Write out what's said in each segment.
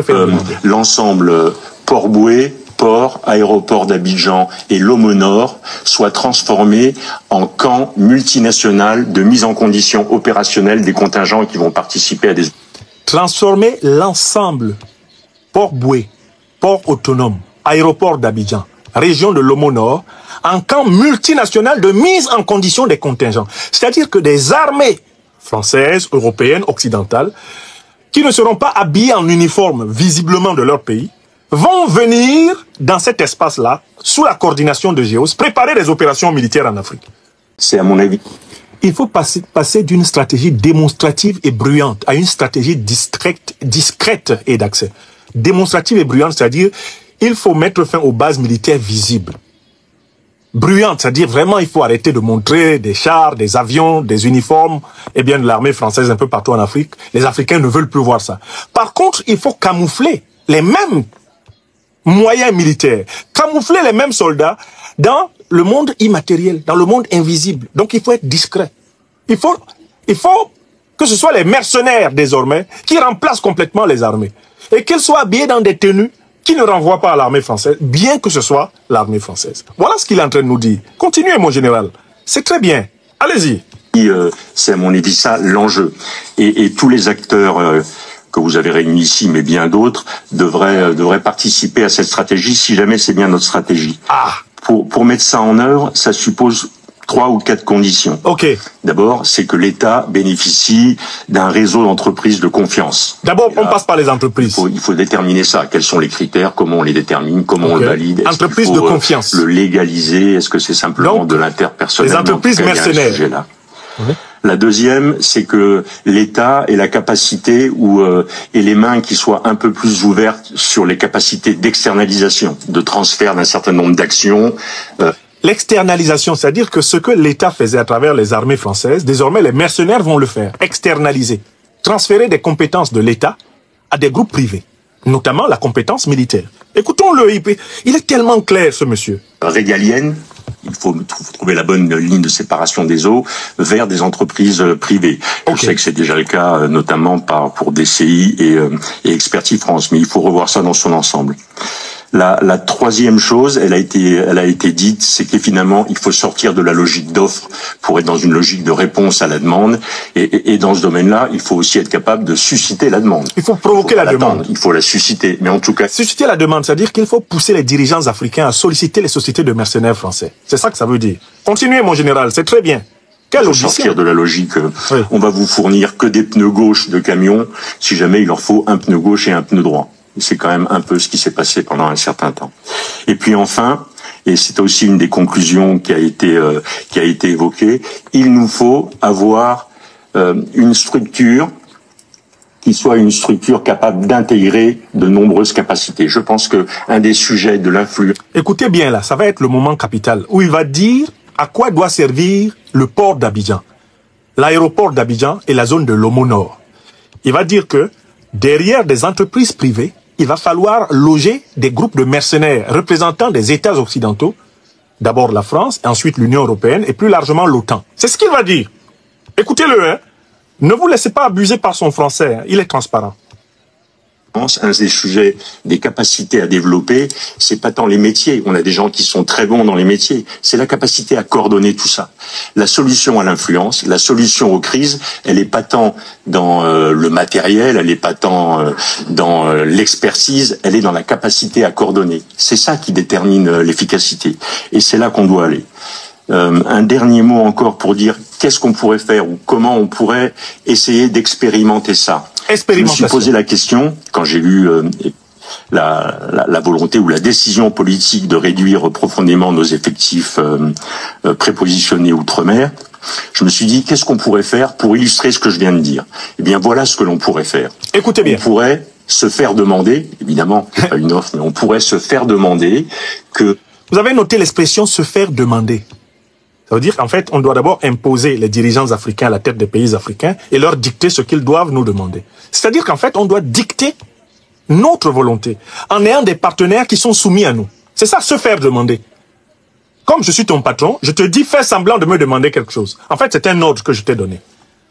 se faire demander. L'ensemble Port-Bouët, Port, aéroport d'Abidjan et Lomo Nord soient transformés en camps multinational de mise en condition opérationnelle des contingents qui vont participer à des... Transformer l'ensemble Port-Bouët, port autonome, aéroport d'Abidjan, région de Lomo Nord, en camp multinational de mise en condition des contingents. C'est-à-dire que des armées françaises, européennes, occidentales, qui ne seront pas habillées en uniforme visiblement de leur pays, vont venir dans cet espace-là, sous la coordination de GEOS, préparer des opérations militaires en Afrique. C'est à mon avis... Il faut passer d'une stratégie démonstrative et bruyante à une stratégie discrète et d'accès. Démonstrative et bruyante, c'est-à-dire il faut mettre fin aux bases militaires visibles. Bruyante, c'est-à-dire vraiment il faut arrêter de montrer des chars, des avions, des uniformes, et bien de l'armée française un peu partout en Afrique. Les Africains ne veulent plus voir ça. Par contre, il faut camoufler les mêmes moyens militaires, camoufler les mêmes soldats dans le monde immatériel, dans le monde invisible. Donc il faut être discret. Il faut que ce soit les mercenaires désormais qui remplacent complètement les armées. Et qu'ils soient habillés dans des tenues qui ne renvoient pas à l'armée française, bien que ce soit l'armée française. Voilà ce qu'il est en train de nous dire. Continuez, mon général. C'est très bien. Allez-y. C'est à mon avis ça l'enjeu. Et tous les acteurs... que vous avez réunis ici, mais bien d'autres, devraient participer à cette stratégie, si jamais c'est bien notre stratégie. Pour mettre ça en œuvre, ça suppose 3 ou 4 conditions. D'abord, c'est que l'État bénéficie d'un réseau d'entreprises de confiance. D'abord, on passe par les entreprises. Il faut déterminer ça. Quels sont les critères, comment on les détermine, comment on le valide. Entreprises de confiance. Le légaliser, est-ce que c'est simplement de l'interpersonnel? Les entreprises mercenaires. La deuxième, c'est que l'État ait la capacité et les mains qui soient un peu plus ouvertes sur les capacités d'externalisation, de transfert d'un certain nombre d'actions. L'externalisation, c'est-à-dire que ce que l'État faisait à travers les armées françaises, désormais les mercenaires vont le faire, externaliser, transférer des compétences de l'État à des groupes privés, notamment la compétence militaire. Écoutons-le, il est tellement clair ce monsieur. Régalienne. Il faut trouver la bonne ligne de séparation des eaux vers des entreprises privées. Je sais que c'est déjà le cas, notamment pour DCI et Expertise France, mais il faut revoir ça dans son ensemble. La troisième chose, elle a été dite, c'est que finalement, il faut sortir de la logique d'offre pour être dans une logique de réponse à la demande. Et dans ce domaine-là, il faut aussi être capable de susciter la demande. Il faut provoquer la demande. Il faut la susciter. Mais en tout cas... Susciter la demande, c'est-à-dire qu'il faut pousser les dirigeants africains à solliciter les sociétés de mercenaires français. C'est ça que ça veut dire. Continuez, mon général, c'est très bien. Il faut sortir de la logique, on va vous fournir que des pneus gauches de camions, si jamais il leur faut un pneu gauche et un pneu droit. C'est quand même un peu ce qui s'est passé pendant un certain temps. Et puis enfin, et c'est aussi une des conclusions qui a été évoquée, il nous faut avoir une structure qui soit une structure capable d'intégrer de nombreuses capacités. Je pense que un des sujets de l'influence... Écoutez bien là, ça va être le moment capital où il va dire à quoi doit servir le port d'Abidjan, l'aéroport d'Abidjan et la zone de Lomo Nord. Il va dire que derrière des entreprises privées, il va falloir loger des groupes de mercenaires représentant des États occidentaux, d'abord la France, et ensuite l'Union européenne, et plus largement l'OTAN. C'est ce qu'il va dire. Écoutez-le, hein. Ne vous laissez pas abuser par son français, hein. Il est transparent. Un des sujets, des capacités à développer, c'est pas tant les métiers. On a des gens qui sont très bons dans les métiers. C'est la capacité à coordonner tout ça. La solution à l'influence, la solution aux crises, elle est pas tant dans le matériel, elle est pas tant dans l'expertise, elle est dans la capacité à coordonner. C'est ça qui détermine l'efficacité. Et c'est là qu'on doit aller. Un dernier mot encore pour dire qu'est-ce qu'on pourrait faire ou comment on pourrait essayer d'expérimenter ça. Je me suis posé la question quand j'ai lu la volonté ou la décision politique de réduire profondément nos effectifs prépositionnés outre-mer. Je me suis dit qu'est-ce qu'on pourrait faire pour illustrer ce que je viens de dire. Eh bien voilà ce que l'on pourrait faire. Écoutez bien. On pourrait se faire demander, évidemment, c'est pas une offre, mais on pourrait se faire demander que... Vous avez noté l'expression se faire demander. Ça veut dire qu'en fait, on doit d'abord imposer les dirigeants africains à la tête des pays africains et leur dicter ce qu'ils doivent nous demander. C'est-à-dire qu'en fait, on doit dicter notre volonté en ayant des partenaires qui sont soumis à nous. C'est ça, se faire demander. Comme je suis ton patron, je te dis, fais semblant de me demander quelque chose. En fait, c'est un ordre que je t'ai donné.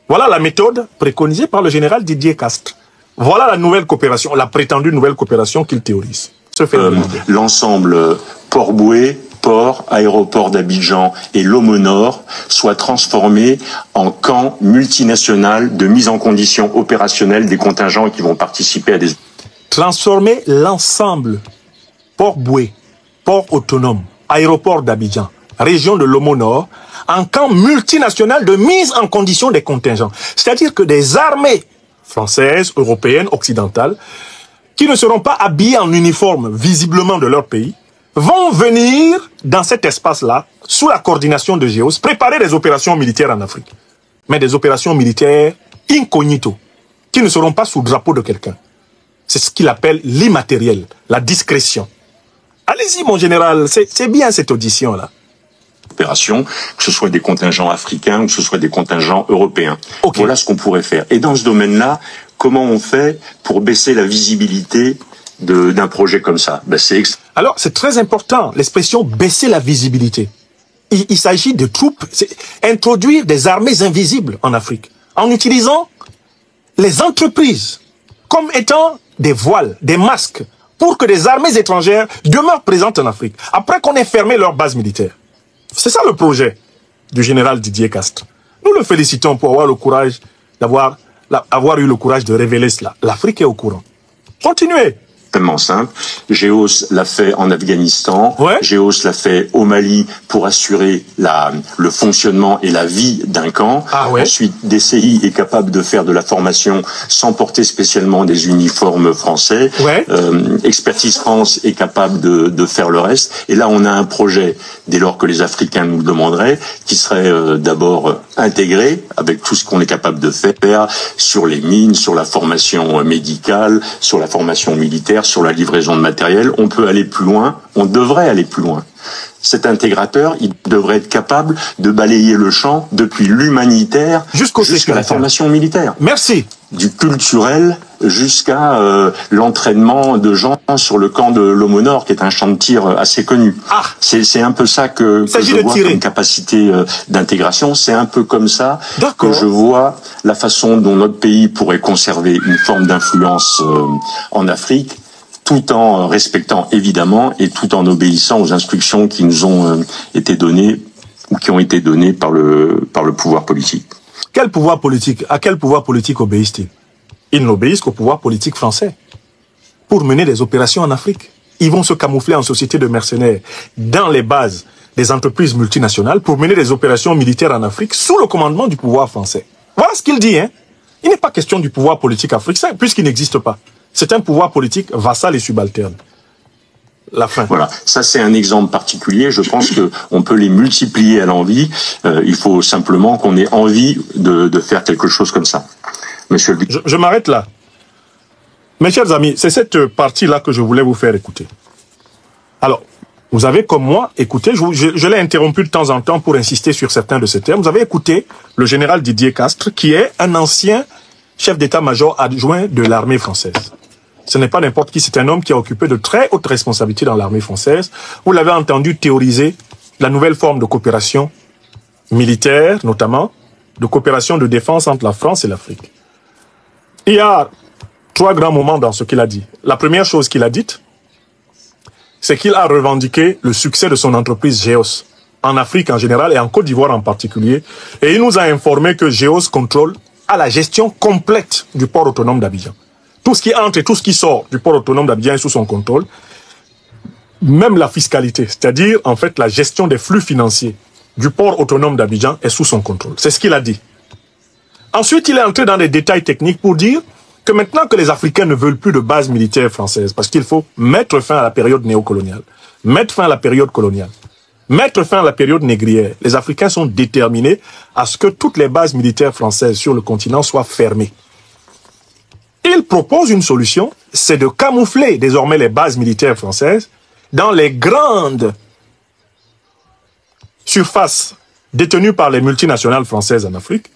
Voilà la méthode préconisée par le général Didier Castres. Voilà la nouvelle coopération, la prétendue nouvelle coopération qu'il théorise. L'ensemble Port-Bouët, port, aéroport d'Abidjan et Lomo Nord soient transformés en camps multinational de mise en condition opérationnelle des contingents qui vont participer à des... Transformer l'ensemble Port-Bouët, port autonome, aéroport d'Abidjan, région de Lomo Nord, en camp multinational de mise en condition des contingents. C'est-à-dire que des armées françaises, européennes, occidentales, qui ne seront pas habillées en uniforme visiblement de leur pays, vont venir dans cet espace-là, sous la coordination de GEOS, préparer des opérations militaires en Afrique. Mais des opérations militaires incognito, qui ne seront pas sous le drapeau de quelqu'un. C'est ce qu'il appelle l'immatériel, la discrétion. Allez-y, mon général, c'est bien cette audition-là. Opérations, que ce soit des contingents africains ou que ce soit des contingents européens. Okay. Voilà ce qu'on pourrait faire. Et dans ce domaine-là, comment on fait pour baisser la visibilité d'un projet comme ça? Alors, c'est très important, l'expression « baisser la visibilité ». Il s'agit de troupes, introduire des armées invisibles en Afrique, en utilisant les entreprises comme étant des voiles, des masques, pour que des armées étrangères demeurent présentes en Afrique, après qu'on ait fermé leur base militaire. C'est ça le projet du général Didier Castres. Nous le félicitons pour avoir le courage avoir eu le courage de révéler cela. L'Afrique est au courant. Continuez. Tellement simple. GEOS l'a fait en Afghanistan. Ouais. GEOS l'a fait au Mali pour assurer le fonctionnement et la vie d'un camp. Ah ouais. Ensuite, DCI est capable de faire de la formation sans porter spécialement des uniformes français. Ouais. Expertise France est capable de faire le reste. Et là, on a un projet, dès lors que les Africains nous le demanderaient, qui serait d'abord intégré avec tout ce qu'on est capable de faire sur les mines, sur la formation médicale, sur la formation militaire, sur la livraison de matériel. On peut aller plus loin, on devrait aller plus loin. Cet intégrateur, il devrait être capable de balayer le champ depuis l'humanitaire jusqu'à la formation militaire. Merci. Du culturel jusqu'à l'entraînement de gens sur le camp de Lomo Nord, qui est un champ de tir assez connu. Ah. C'est un peu ça que je vois comme capacité d'intégration. C'est un peu comme ça que je vois la façon dont notre pays pourrait conserver une forme d'influence en Afrique, tout en respectant évidemment et tout en obéissant aux instructions qui nous ont été données ou qui ont été données par le pouvoir politique. Quel pouvoir politique? À quel pouvoir politique obéissent-ils? Ils n'obéissent qu'au pouvoir politique français pour mener des opérations en Afrique. Ils vont se camoufler en société de mercenaires dans les bases des entreprises multinationales pour mener des opérations militaires en Afrique sous le commandement du pouvoir français. Voilà ce qu'il dit, hein. Il n'est pas question du pouvoir politique africain puisqu'il n'existe pas. C'est un pouvoir politique vassal et subalterne. La fin. Voilà, ça c'est un exemple particulier. Je pense que on peut les multiplier à l'envi. Il faut simplement qu'on ait envie de faire quelque chose comme ça. Monsieur le... Je m'arrête là. Mes chers amis, c'est cette partie-là que je voulais vous faire écouter. Alors, vous avez comme moi écouté, je l'ai interrompu de temps en temps pour insister sur certains de ces termes. Vous avez écouté le général Didier Castres, qui est un ancien chef d'état-major adjoint de l'armée française. Ce n'est pas n'importe qui, c'est un homme qui a occupé de très hautes responsabilités dans l'armée française. Vous l'avez entendu théoriser la nouvelle forme de coopération militaire, notamment, de coopération de défense entre la France et l'Afrique. Il y a 3 grands moments dans ce qu'il a dit. La première chose qu'il a dite, c'est qu'il a revendiqué le succès de son entreprise GEOS, en Afrique en général et en Côte d'Ivoire en particulier. Et il nous a informé que GEOS contrôle à la gestion complète du port autonome d'Abidjan. Tout ce qui entre et tout ce qui sort du port autonome d'Abidjan est sous son contrôle. Même la fiscalité, c'est-à-dire en fait la gestion des flux financiers du port autonome d'Abidjan est sous son contrôle. C'est ce qu'il a dit. Ensuite, il est entré dans des détails techniques pour dire que maintenant que les Africains ne veulent plus de base militaire française, parce qu'il faut mettre fin à la période néocoloniale, mettre fin à la période coloniale, mettre fin à la période négrière, les Africains sont déterminés à ce que toutes les bases militaires françaises sur le continent soient fermées. Il propose une solution, c'est de camoufler désormais les bases militaires françaises dans les grandes surfaces détenues par les multinationales françaises en Afrique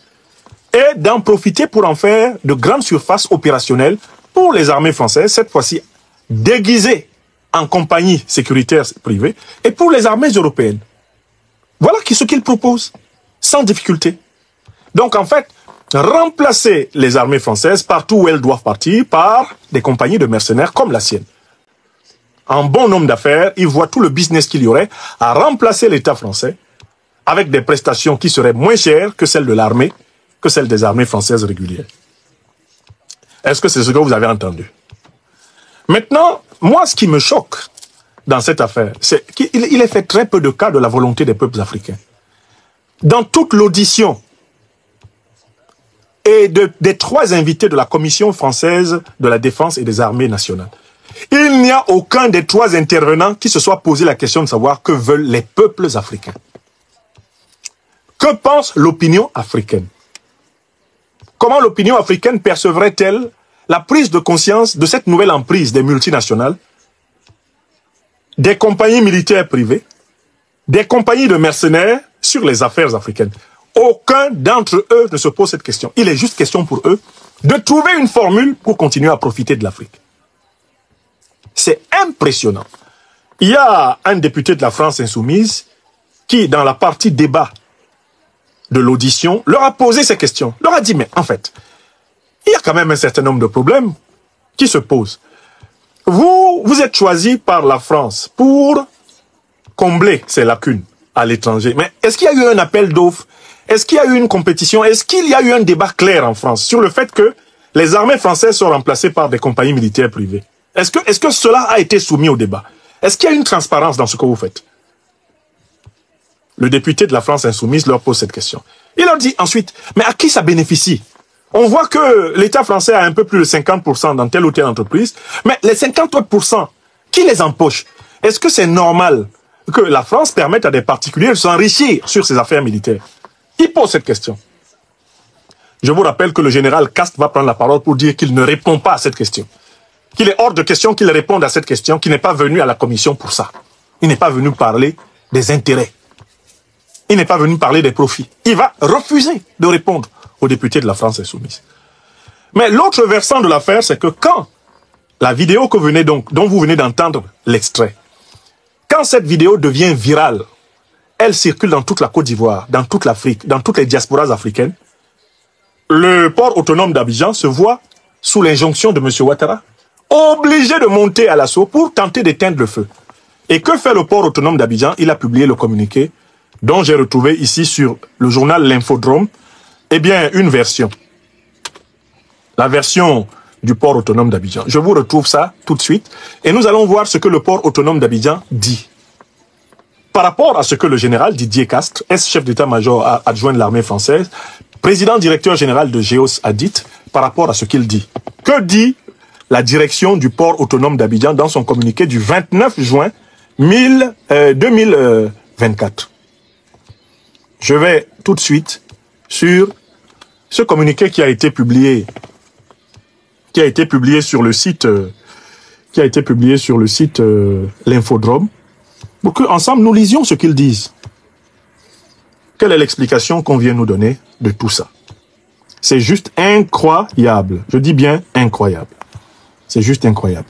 et d'en profiter pour en faire de grandes surfaces opérationnelles pour les armées françaises, cette fois-ci déguisées en compagnie sécuritaire privée, et pour les armées européennes. Voilà ce qu'il propose, sans difficulté. Donc en fait, remplacer les armées françaises partout où elles doivent partir par des compagnies de mercenaires comme la sienne. En bon homme d'affaires, il voit tout le business qu'il y aurait à remplacer l'État français avec des prestations qui seraient moins chères que celles de l'armée, que celles des armées françaises régulières. Est-ce que c'est ce que vous avez entendu? Maintenant, moi, ce qui me choque dans cette affaire, c'est qu'il est fait très peu de cas de la volonté des peuples africains. Dans toute l'audition et des 3 invités de la Commission française de la défense et des armées nationales, il n'y a aucun des 3 intervenants qui se soit posé la question de savoir que veulent les peuples africains. Que pense l'opinion africaine? Comment l'opinion africaine percevrait-elle la prise de conscience de cette nouvelle emprise des multinationales, des compagnies militaires privées, des compagnies de mercenaires sur les affaires africaines? Aucun d'entre eux ne se pose cette question. Il est juste question pour eux de trouver une formule pour continuer à profiter de l'Afrique. C'est impressionnant. Il y a un député de la France insoumise qui, dans la partie débat de l'audition, leur a posé ces questions. Leur a dit, mais en fait, il y a quand même un certain nombre de problèmes qui se posent. Vous êtes choisi par la France pour combler ces lacunes à l'étranger. Mais est-ce qu'il y a eu un appel d'offres? Est-ce qu'il y a eu une compétition? Est-ce qu'il y a eu un débat clair en France sur le fait que les armées françaises sont remplacées par des compagnies militaires privées? Est-ce que cela a été soumis au débat? Est-ce qu'il y a une transparence dans ce que vous faites? Le député de la France insoumise leur pose cette question. Il leur dit ensuite, mais à qui ça bénéficie? On voit que l'État français a un peu plus de 50% dans telle ou telle entreprise, mais les 50 autres %, qui les empoche? Est-ce que c'est normal que la France permette à des particuliers de s'enrichir sur ses affaires militaires? Il pose cette question. Je vous rappelle que le général Cast va prendre la parole pour dire qu'il ne répond pas à cette question. Qu'il est hors de question qu'il réponde à cette question, qu'il n'est pas venu à la commission pour ça. Il n'est pas venu parler des intérêts. Il n'est pas venu parler des profits. Il va refuser de répondre aux députés de la France insoumise. Mais l'autre versant de l'affaire, c'est que quand la vidéo dont vous venez d'entendre l'extrait, quand cette vidéo devient virale, elle circule dans toute la Côte d'Ivoire, dans toute l'Afrique, dans toutes les diasporas africaines, le port autonome d'Abidjan se voit sous l'injonction de M. Ouattara, obligé de monter à l'assaut pour tenter d'éteindre le feu. Et que fait le port autonome d'Abidjan? Il a publié le communiqué dont j'ai retrouvé ici sur le journal L'Infodrome, eh bien, une version. La version du port autonome d'Abidjan. Je vous retrouve ça tout de suite et nous allons voir ce que le port autonome d'Abidjan dit. Par rapport à ce que le général Didier Castres, ex-chef d'état-major adjoint de l'armée française, président directeur général de GEOS a dit, par rapport à ce qu'il dit. Que dit la direction du port autonome d'Abidjan dans son communiqué du 29 juin 2024? Je vais tout de suite sur ce communiqué qui a été publié sur le site L'Infodrome, pour qu'ensemble nous lisions ce qu'ils disent. Quelle est l'explication qu'on vient nous donner de tout ça? C'est juste incroyable. Je dis bien incroyable. C'est juste incroyable.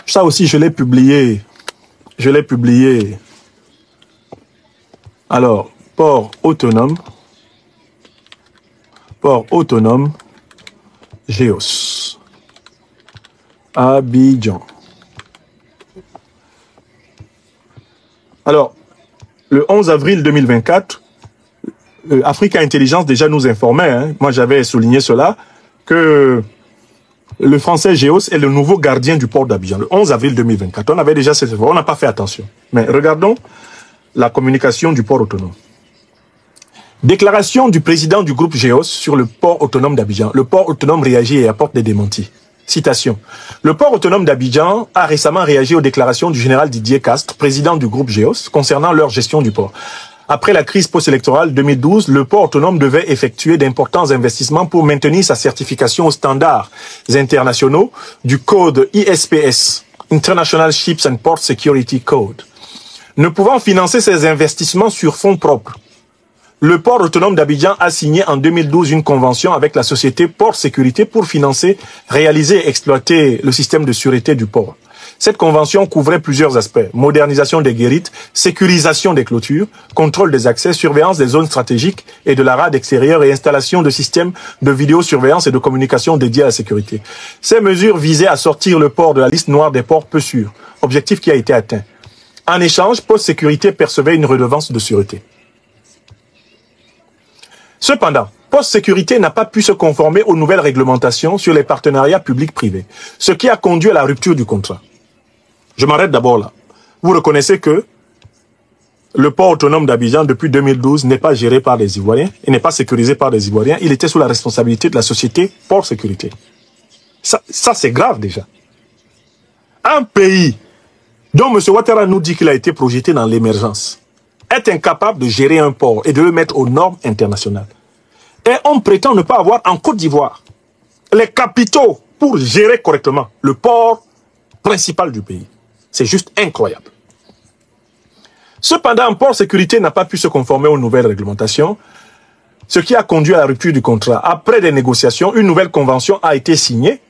Ça aussi, je l'ai publié. Alors, port autonome, GEOS, Abidjan. Alors, le 11 avril 2024, Africa Intelligence déjà nous informait, moi j'avais souligné cela, que le français GEOS est le nouveau gardien du port d'Abidjan. Le 11 avril 2024, on avait déjà cette info, on n'a pas fait attention. Mais regardons la communication du port autonome. Déclaration du président du groupe GEOS sur le port autonome d'Abidjan. Le port autonome réagit et apporte des démentis. Citation. Le port autonome d'Abidjan a récemment réagi aux déclarations du général Didier Castres, président du groupe GEOS, concernant leur gestion du port. Après la crise post-électorale 2012, le port autonome devait effectuer d'importants investissements pour maintenir sa certification aux standards internationaux du code ISPS, International Ships and Port Security Code. Ne pouvant financer ces investissements sur fonds propres, le port autonome d'Abidjan a signé en 2012 une convention avec la société Port Sécurité pour financer, réaliser et exploiter le système de sûreté du port. Cette convention couvrait plusieurs aspects. Modernisation des guérites, sécurisation des clôtures, contrôle des accès, surveillance des zones stratégiques et de la rade extérieure et installation de systèmes de vidéosurveillance et de communication dédiés à la sécurité. Ces mesures visaient à sortir le port de la liste noire des ports peu sûrs, objectif qui a été atteint. En échange, Poste Sécurité percevait une redevance de sûreté. Cependant, Poste Sécurité n'a pas pu se conformer aux nouvelles réglementations sur les partenariats publics-privés, ce qui a conduit à la rupture du contrat. Je m'arrête d'abord là. Vous reconnaissez que le port autonome d'Abidjan, depuis 2012, n'est pas géré par les Ivoiriens, il n'est pas sécurisé par les Ivoiriens, il était sous la responsabilité de la société Port Sécurité. Ça c'est grave déjà. Un pays dont M. Ouattara nous dit qu'il a été projeté dans l'émergence est incapable de gérer un port et de le mettre aux normes internationales. Et on prétend ne pas avoir en Côte d'Ivoire les capitaux pour gérer correctement le port principal du pays. C'est juste incroyable. Cependant, Port Sécurité n'a pas pu se conformer aux nouvelles réglementations, ce qui a conduit à la rupture du contrat. Après des négociations, une nouvelle convention a été signée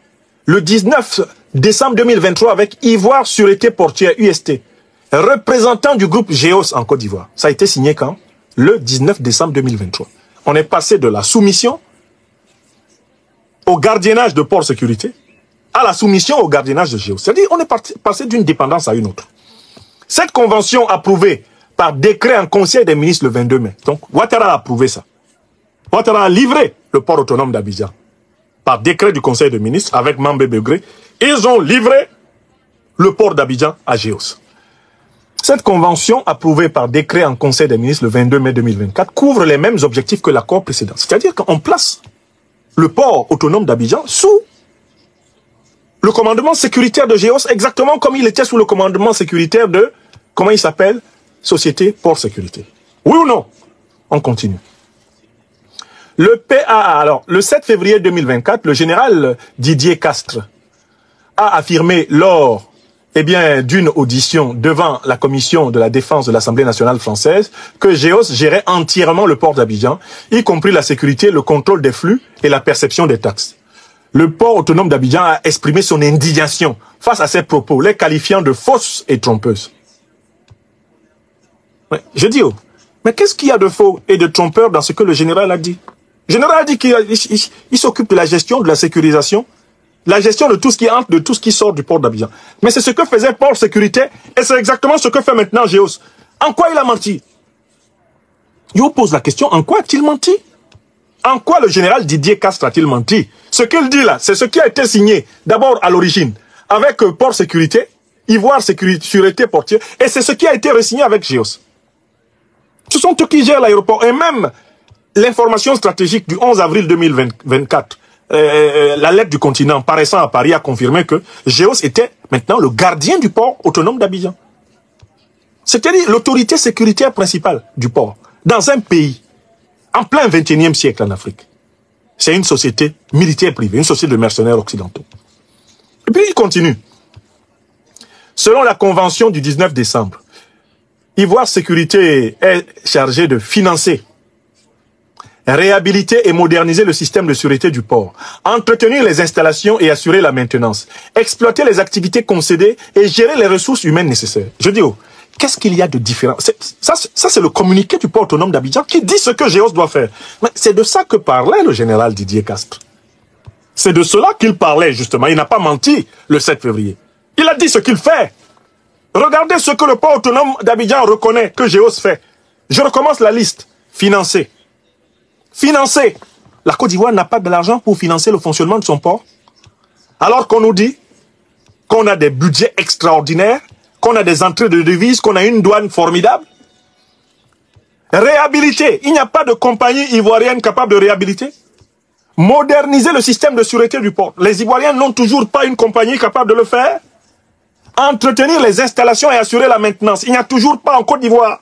le 19 décembre 2023 avec Ivoire Sûreté Portière, UST, représentant du groupe GEOS en Côte d'Ivoire. Ça a été signé quand? Le 19 décembre 2023. On est passé de la soumission au gardiennage de Port Sécurité à la soumission au gardiennage de GEOS. C'est-à-dire on est passé d'une dépendance à une autre. Cette convention approuvée par décret en Conseil des ministres le 22 mai. Donc Ouattara a approuvé ça. Ouattara a livré le port autonome d'Abidjan par décret du Conseil des ministres avec Mambé Begré. Ils ont livré le port d'Abidjan à GEOS. Cette convention, approuvée par décret en Conseil des ministres le 22 mai 2024, couvre les mêmes objectifs que l'accord précédent. C'est-à-dire qu'on place le port autonome d'Abidjan sous le commandement sécuritaire de GEOS, exactement comme il était sous le commandement sécuritaire de, comment il s'appelle, Société Port Sécurité. Oui ou non? On continue. Le PAA, alors, le 7 février 2024, le général Didier Castres a affirmé lors d'une audition devant la commission de la défense de l'Assemblée nationale française que GEOS gérait entièrement le port d'Abidjan, y compris la sécurité, le contrôle des flux et la perception des taxes. Le port autonome d'Abidjan a exprimé son indignation face à ces propos, les qualifiant de fausses et trompeuses. Je dis, mais qu'est-ce qu'il y a de faux et de trompeur dans ce que le général a dit? Le général a dit qu'il s'occupe de la gestion de la sécurisation, la gestion de tout ce qui entre, de tout ce qui sort du port d'Abidjan. Mais c'est ce que faisait Port Sécurité et c'est exactement ce que fait maintenant GEOS. En quoi il a menti? Je vous pose la question, en quoi a-t-il menti? En quoi le général Didier Castres a-t-il menti? Ce qu'il dit là, c'est ce qui a été signé d'abord à l'origine avec Port Sécurité, Ivoire Sûreté Portière, et c'est ce qui a été re-signé avec GEOS. Ce sont eux qui gèrent l'aéroport et même l'information stratégique du 11 avril 2024. La lettre du continent paraissant à Paris a confirmé que GEOS était maintenant le gardien du port autonome d'Abidjan. C'est-à-dire l'autorité sécuritaire principale du port dans un pays en plein 21e siècle en Afrique. C'est une société militaire privée, une société de mercenaires occidentaux. Et puis il continue. Selon la convention du 19 décembre, Ivoire Sécurité est chargé de financer, réhabiliter et moderniser le système de sûreté du port, entretenir les installations et assurer la maintenance, exploiter les activités concédées et gérer les ressources humaines nécessaires. Je dis, qu'est-ce qu'il y a de différent? Ça c'est le communiqué du port autonome d'Abidjan qui dit ce que GEOS doit faire. Mais c'est de ça que parlait le général Didier Castres. C'est de cela qu'il parlait justement. Il n'a pas menti le 7 février. Il a dit ce qu'il fait. Regardez ce que le port autonome d'Abidjan reconnaît que GEOS fait. Je recommence la liste. Financer. Financer. La Côte d'Ivoire n'a pas de l'argent pour financer le fonctionnement de son port. Alors qu'on nous dit qu'on a des budgets extraordinaires, qu'on a des entrées de devises, qu'on a une douane formidable. Réhabiliter. Il n'y a pas de compagnie ivoirienne capable de réhabiliter. Moderniser le système de sûreté du port. Les Ivoiriens n'ont toujours pas une compagnie capable de le faire. Entretenir les installations et assurer la maintenance. Il n'y a toujours pas en Côte d'Ivoire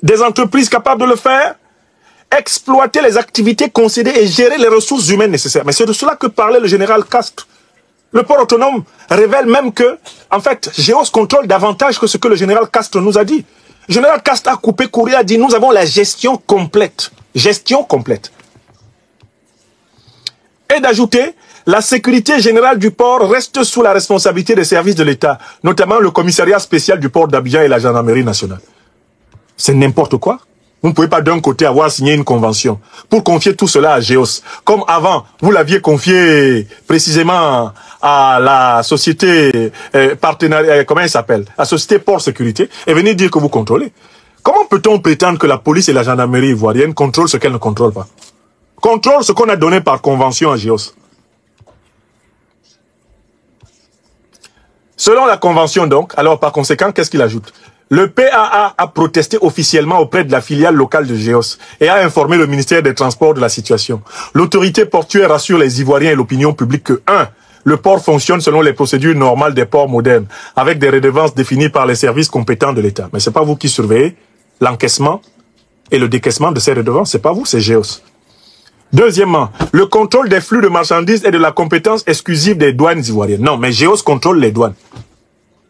des entreprises capables de le faire. Exploiter les activités concédées et gérer les ressources humaines nécessaires. Mais c'est de cela que parlait le général Castres. Le port autonome révèle même que, en fait, GEOS contrôle davantage que ce que le général Castres nous a dit. Le général Castres a coupé courrier, a dit nous avons la gestion complète. Gestion complète. Et d'ajouter, La sécurité générale du port reste sous la responsabilité des services de l'État, notamment le commissariat spécial du port d'Abidjan et la gendarmerie nationale. C'est n'importe quoi. Vous ne pouvez pas d'un côté avoir signé une convention pour confier tout cela à GEOS. Comme avant, vous l'aviez confié précisément à la société partenariat, comment elle s'appelle? La société Port Sécurité, et venir dire que vous contrôlez. Comment peut-on prétendre que la police et la gendarmerie ivoirienne contrôlent ce qu'elles ne contrôlent pas? Contrôlent ce qu'on a donné par convention à GEOS. Selon la convention donc, alors par conséquent, qu'est-ce qu'il ajoute? Le PAA a protesté officiellement auprès de la filiale locale de GEOS et a informé le ministère des Transports de la situation. L'autorité portuaire rassure les Ivoiriens et l'opinion publique que 1. Le port fonctionne selon les procédures normales des ports modernes, avec des redevances définies par les services compétents de l'État. Mais c'est pas vous qui surveillez l'encaissement et le décaissement de ces redevances, c'est pas vous, c'est GEOS. Deuxièmement, le contrôle des flux de marchandises est de la compétence exclusive des douanes ivoiriennes. Non, mais GEOS contrôle les douanes.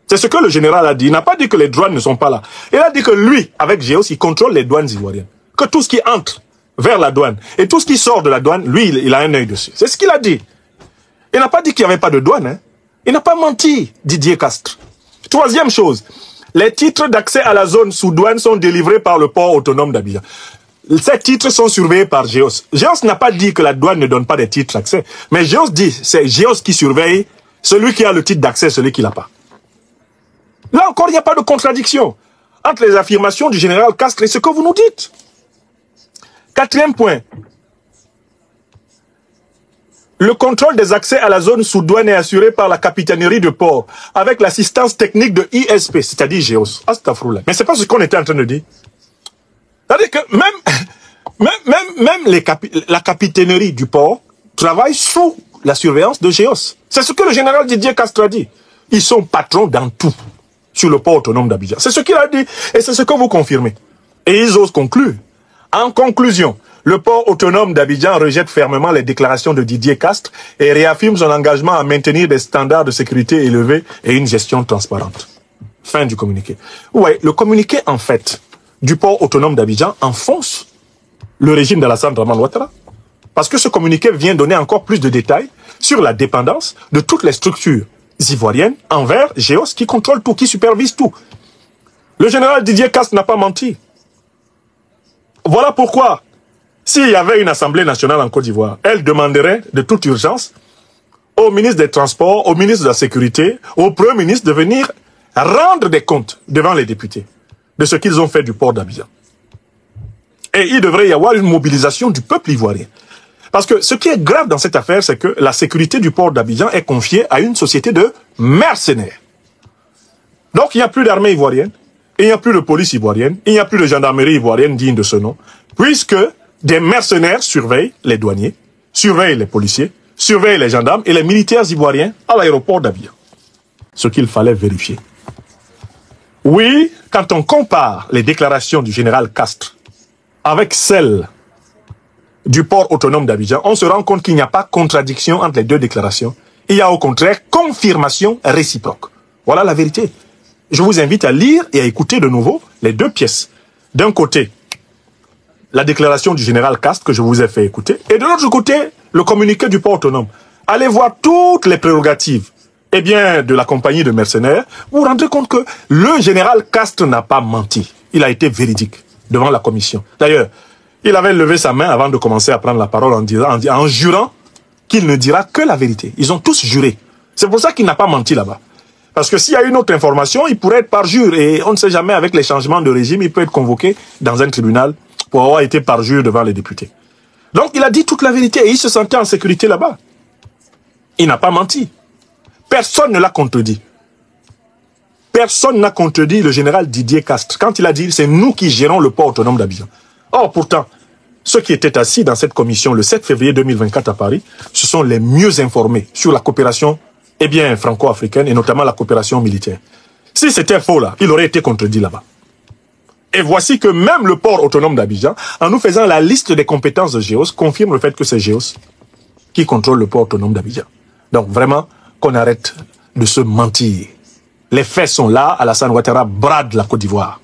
C'est ce que le général a dit. Il n'a pas dit que les douanes ne sont pas là. Il a dit que lui, avec GEOS, il contrôle les douanes ivoiriennes. Que tout ce qui entre vers la douane et tout ce qui sort de la douane, lui, il a un œil dessus. C'est ce qu'il a dit. Il n'a pas dit qu'il n'y avait pas de douane. Hein. Il n'a pas menti, Didier Castres. Troisième chose, les titres d'accès à la zone sous douane sont délivrés par le port autonome d'Abidjan. Ces titres sont surveillés par GEOS. GEOS n'a pas dit que la douane ne donne pas des titres d'accès. Mais GEOS dit, c'est GEOS qui surveille celui qui a le titre d'accès et celui qui l'a pas. Là encore, il n'y a pas de contradiction entre les affirmations du général Castres et ce que vous nous dites. Quatrième point. Le contrôle des accès à la zone sous douane est assuré par la capitainerie de port avec l'assistance technique de ISP, c'est-à-dire GEOS. Astafroula. Mais c'est pas ce qu'on était en train de dire. C'est-à-dire que même la capitainerie du port travaille sous la surveillance de GEOS. C'est ce que le général Didier Castres a dit. Ils sont patrons dans tout sur le port autonome d'Abidjan. C'est ce qu'il a dit et c'est ce que vous confirmez. Et ils osent conclure. En conclusion, le port autonome d'Abidjan rejette fermement les déclarations de Didier Castres et réaffirme son engagement à maintenir des standards de sécurité élevés et une gestion transparente. Fin du communiqué. Ouais, le communiqué, en fait, du port autonome d'Abidjan enfonce le régime d'Alassane Dramane Ouattara. Parce que ce communiqué vient donner encore plus de détails sur la dépendance de toutes les structures ivoiriennes envers GEOS qui contrôle tout, qui supervise tout. Le général Didier Castres n'a pas menti. Voilà pourquoi, s'il y avait une Assemblée nationale en Côte d'Ivoire, elle demanderait de toute urgence au ministre des Transports, au ministre de la Sécurité, au Premier ministre de venir rendre des comptes devant les députés de ce qu'ils ont fait du port d'Abidjan. Et il devrait y avoir une mobilisation du peuple ivoirien. Parce que ce qui est grave dans cette affaire, c'est que la sécurité du port d'Abidjan est confiée à une société de mercenaires. Donc il n'y a plus d'armée ivoirienne, il n'y a plus de police ivoirienne, il n'y a plus de gendarmerie ivoirienne digne de ce nom, puisque des mercenaires surveillent les douaniers, surveillent les policiers, surveillent les gendarmes et les militaires ivoiriens à l'aéroport d'Abidjan. Ce qu'il fallait vérifier. Oui, quand on compare les déclarations du général Castres avec celles du port autonome d'Abidjan, on se rend compte qu'il n'y a pas contradiction entre les deux déclarations. Il y a au contraire confirmation réciproque. Voilà la vérité. Je vous invite à lire et à écouter de nouveau les deux pièces. D'un côté, la déclaration du général Castres que je vous ai fait écouter, et de l'autre côté, le communiqué du port autonome. Allez voir toutes les prérogatives de la compagnie de mercenaires. Vous vous rendrez compte que le général Castres n'a pas menti. Il a été véridique devant la commission. D'ailleurs, il avait levé sa main avant de commencer à prendre la parole en jurant qu'il ne dira que la vérité. Ils ont tous juré. C'est pour ça qu'il n'a pas menti là-bas. Parce que s'il y a une autre information, il pourrait être parjure. Et on ne sait jamais, avec les changements de régime, il peut être convoqué dans un tribunal pour avoir été parjure devant les députés. Donc il a dit toute la vérité et il se sentait en sécurité là-bas. Il n'a pas menti. Personne ne l'a contredit. Personne n'a contredit le général Didier Castres quand il a dit « c'est nous qui gérons le port autonome d'Abidjan ». Or, pourtant, ceux qui étaient assis dans cette commission le 7 février 2024 à Paris, ce sont les mieux informés sur la coopération franco-africaine et notamment la coopération militaire. Si c'était faux là, il aurait été contredit là-bas. Et voici que même le port autonome d'Abidjan, en nous faisant la liste des compétences de GEOS, confirme le fait que c'est GEOS qui contrôle le port autonome d'Abidjan. Donc vraiment, qu'on arrête de se mentir. Les faits sont là, Alassane Ouattara brade la Côte d'Ivoire.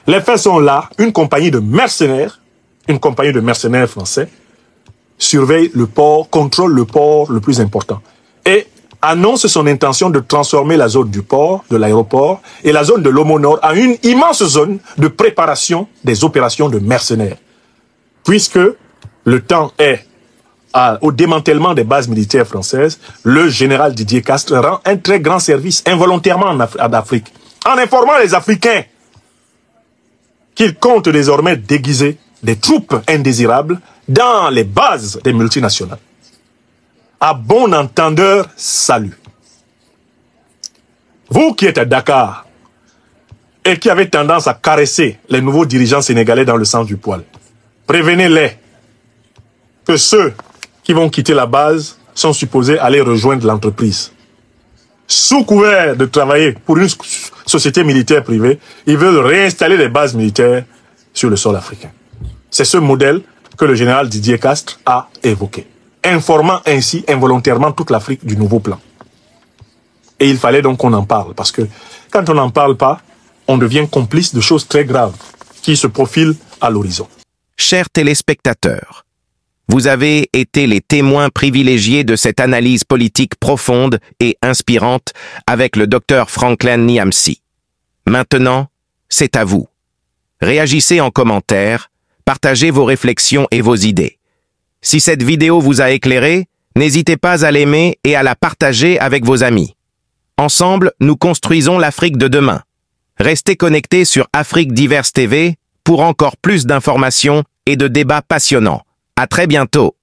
Les faits sont là, une compagnie de mercenaires français, surveille le port, contrôle le port le plus important et annonce son intention de transformer la zone du port, de l'aéroport et la zone de l'Omo Nord en une immense zone de préparation des opérations de mercenaires. Puisque le temps est au démantèlement des bases militaires françaises, le général Didier Castres rend un très grand service involontairement en Afrique, en informant les Africains qu'il compte désormais déguiser des troupes indésirables dans les bases des multinationales. À bon entendeur, salut. Vous qui êtes à Dakar et qui avez tendance à caresser les nouveaux dirigeants sénégalais dans le sens du poil, prévenez-les que ceux qui vont quitter la base sont supposés aller rejoindre l'entreprise. Sous couvert de travailler pour une société militaire privée, ils veulent réinstaller les bases militaires sur le sol africain. C'est ce modèle que le général Didier Castres a évoqué, informant ainsi involontairement toute l'Afrique du nouveau plan. Et il fallait donc qu'on en parle, parce que quand on n'en parle pas, on devient complice de choses très graves qui se profilent à l'horizon. Chers téléspectateurs, vous avez été les témoins privilégiés de cette analyse politique profonde et inspirante avec le Dr Franklin Nyamsi. Maintenant, c'est à vous. Réagissez en commentaire, partagez vos réflexions et vos idées. Si cette vidéo vous a éclairé, n'hésitez pas à l'aimer et à la partager avec vos amis. Ensemble, nous construisons l'Afrique de demain. Restez connectés sur Afrique Diverse TV pour encore plus d'informations et de débats passionnants. À très bientôt.